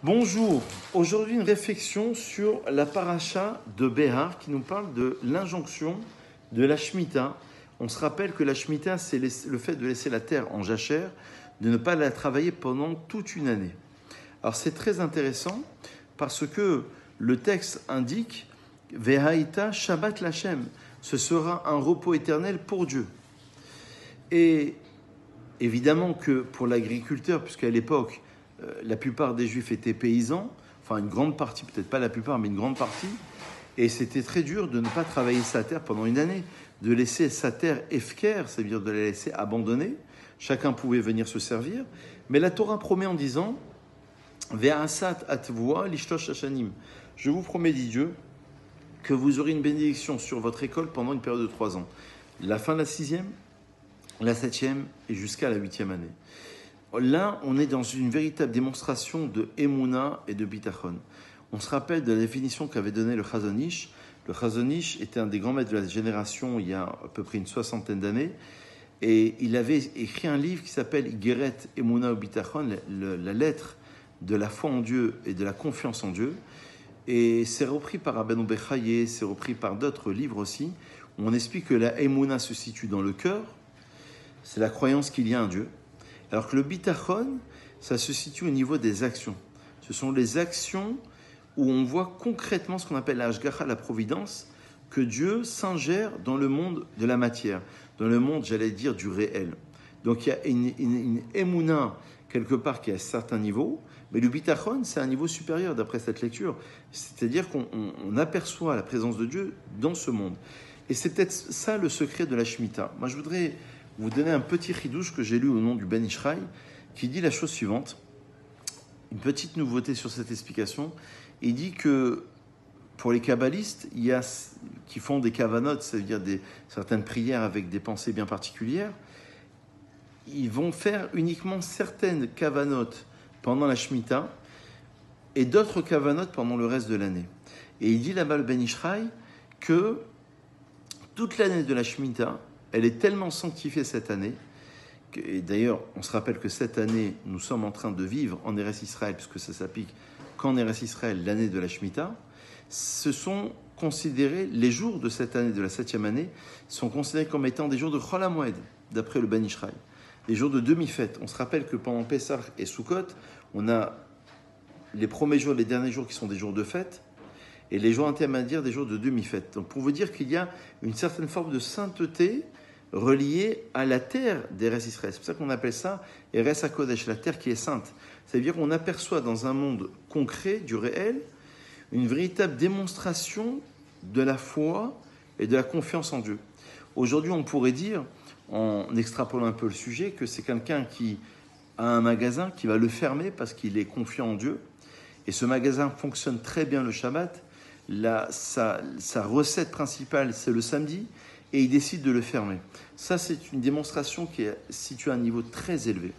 Bonjour, aujourd'hui une réflexion sur la paracha de Béhar qui nous parle de l'injonction de la Shemitah. On se rappelle que la Shemitah, c'est le fait de laisser la terre en jachère, de ne pas la travailler pendant toute une année. Alors c'est très intéressant parce que le texte indique Vehaïta Shabbat Lachem, ce sera un repos éternel pour Dieu. Et évidemment que pour l'agriculteur, puisqu'à l'époque, la plupart des Juifs étaient paysans, enfin une grande partie, peut-être pas la plupart, mais une grande partie, et c'était très dur de ne pas travailler sa terre pendant une année, de laisser sa terre efker, c'est-à-dire de la laisser abandonnée. Chacun pouvait venir se servir, mais la Torah promet en disant Ve'asat atvua lishtosh hashanim. Je vous promets, dit Dieu, que vous aurez une bénédiction sur votre école pendant une période de 3 ans. La fin de la 6e, la 7e et jusqu'à la 8e année. Là, on est dans une véritable démonstration de Emouna et de Bitachon. On se rappelle de la définition qu'avait donnée le Chazon Ish. Le Chazon Ish était un des grands maîtres de la génération il y a à peu près une 60aine d'années. Et il avait écrit un livre qui s'appelle Geret Emouna ou Bitachon, la lettre de la foi en Dieu et de la confiance en Dieu. Et c'est repris par Rabbeinu Bechaye, c'est repris par d'autres livres aussi, où on explique que la Emouna se situe dans le cœur, c'est la croyance qu'il y a un Dieu. Alors que le bitachon, ça se situe au niveau des actions. Ce sont les actions où on voit concrètement ce qu'on appelle la hashgacha, la providence, que Dieu s'ingère dans le monde de la matière, dans le monde, j'allais dire, du réel. Donc il y a une émouna quelque part qui est à un certain niveau, mais le bitachon, c'est un niveau supérieur d'après cette lecture. C'est-à-dire qu'on aperçoit la présence de Dieu dans ce monde. Et c'est peut-être ça le secret de la Shemitah. Moi, je voudrais vous donner un petit chidouche que j'ai lu au nom du Ben Ishraï, qui dit la chose suivante. Une petite nouveauté sur cette explication. Il dit que pour les kabbalistes, il y a qui font des kavanotes, c'est-à-dire certaines prières avec des pensées bien particulières, ils vont faire uniquement certaines kavanotes pendant la Shemitah et d'autres kavanotes pendant le reste de l'année. Et il dit là-bas le Ben Ishraï que toute l'année de la Shemitah, elle est tellement sanctifiée cette année, et d'ailleurs, on se rappelle que cette année, nous sommes en train de vivre en Eretz Israël, puisque ça s'applique qu'en Eretz Israël, l'année de la Shemitah, ce sont considérés, les jours de cette année, de la 7e année, sont considérés comme étant des jours de Chol HaMoed, d'après le Ben Ishraï, des jours de demi-fête. On se rappelle que pendant Pessah et Sukkot, on a les premiers jours, les derniers jours qui sont des jours de fête, et les jours intermédiaires des jours de demi-fête. Donc pour vous dire qu'il y a une certaine forme de sainteté reliée à la terre d'Eretz Israël. C'est pour ça qu'on appelle ça Eretz HaKodesh, la terre qui est sainte. C'est-à-dire qu'on aperçoit dans un monde concret, du réel, une véritable démonstration de la foi et de la confiance en Dieu. Aujourd'hui, on pourrait dire, en extrapolant un peu le sujet, que c'est quelqu'un qui a un magasin, qui va le fermer parce qu'il est confiant en Dieu. Et ce magasin fonctionne très bien le Shabbat. Sa recette principale, c'est le samedi, et il décide de le fermer. Ça, c'est une démonstration qui est située à un niveau très élevé,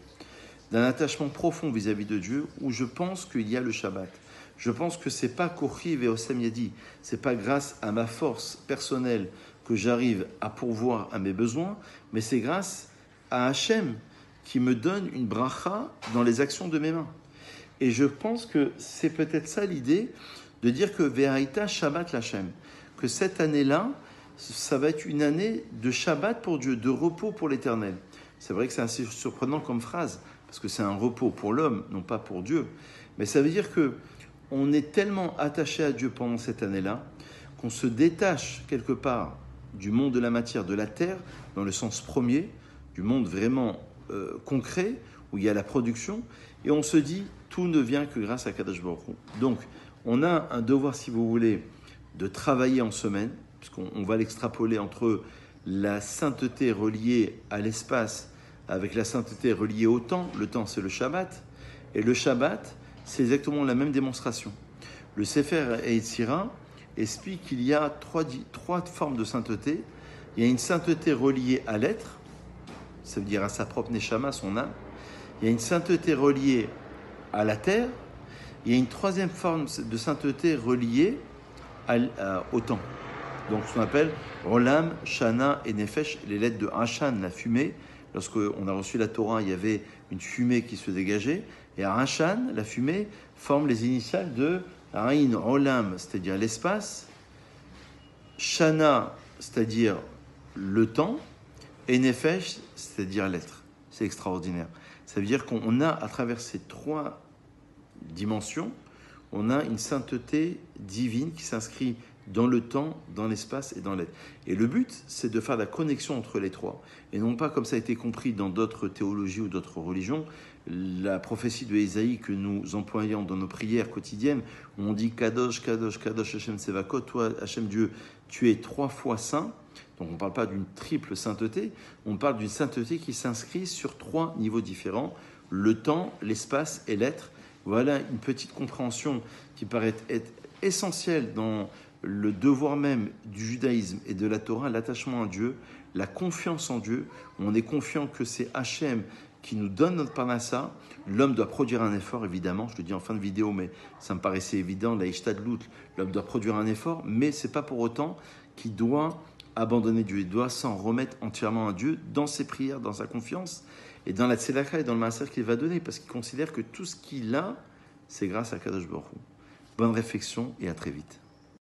d'un attachement profond vis-à-vis de Dieu, où je pense qu'il y a le Shabbat. Je pense que c'est pas Kochiv et Osem Yadi, c'est pas grâce à ma force personnelle que j'arrive à pourvoir à mes besoins, mais c'est grâce à Hachem qui me donne une bracha dans les actions de mes mains. Et je pense que c'est peut-être ça l'idée de dire que Ve'aïta Shabbat Lachem, que cette année-là, ça va être une année de Shabbat pour Dieu, de repos pour l'Éternel. C'est vrai que c'est assez surprenant comme phrase, parce que c'est un repos pour l'homme, non pas pour Dieu. Mais ça veut dire que on est tellement attaché à Dieu pendant cette année-là, qu'on se détache quelque part du monde de la matière, de la terre, dans le sens premier, du monde vraiment concret, où il y a la production, et on se dit, tout ne vient que grâce à Kadosh Baruch Hu. Donc, on a un devoir, si vous voulez, de travailler en semaine, puisqu'on va l'extrapoler entre la sainteté reliée à l'espace avec la sainteté reliée au temps. Le temps, c'est le Shabbat. Et le Shabbat, c'est exactement la même démonstration. Le Sefer Eitzira explique qu'il y a trois formes de sainteté. Il y a une sainteté reliée à l'être, ça veut dire à sa propre Neshama, son âme. Il y a une sainteté reliée à la terre. Il y a une troisième forme de sainteté reliée au temps. Donc ce qu'on appelle Olam, Shana et Nefesh, les lettres de Hashan, la fumée. Lorsqu'on a reçu la Torah, il y avait une fumée qui se dégageait. Et Arashan, la fumée, forme les initiales de Ain Olam, c'est-à-dire l'espace, Shana, c'est-à-dire le temps, et Nefesh, c'est-à-dire l'être. C'est extraordinaire. Ça veut dire qu'on a, à travers ces trois dimensions, on a une sainteté divine qui s'inscrit dans le temps, dans l'espace et dans l'être. Et le but, c'est de faire la connexion entre les trois. Et non pas comme ça a été compris dans d'autres théologies ou d'autres religions, la prophétie de Ésaïe que nous employons dans nos prières quotidiennes, où on dit Kadosh, Kadosh, Kadosh, Hashem Sevakot, toi, Hashem Dieu, tu es 3 fois saint. Donc on ne parle pas d'une triple sainteté, on parle d'une sainteté qui s'inscrit sur 3 niveaux différents, le temps, l'espace et l'être. Voilà une petite compréhension qui paraît être essentielle dans le devoir même du judaïsme et de la Torah, l'attachement à Dieu, la confiance en Dieu. On est confiant que c'est Hachem qui nous donne notre parnassa. L'homme doit produire un effort, évidemment. Je le dis en fin de vidéo, mais ça me paraissait évident. La Ishtadlut, l'homme doit produire un effort, mais ce n'est pas pour autant qu'il doit abandonner Dieu. Il doit s'en remettre entièrement à Dieu dans ses prières, dans sa confiance et dans la tzedaka et dans le maaser qu'il va donner, parce qu'il considère que tout ce qu'il a, c'est grâce à Kadosh Baruch Hu. Bonne réflexion et à très vite.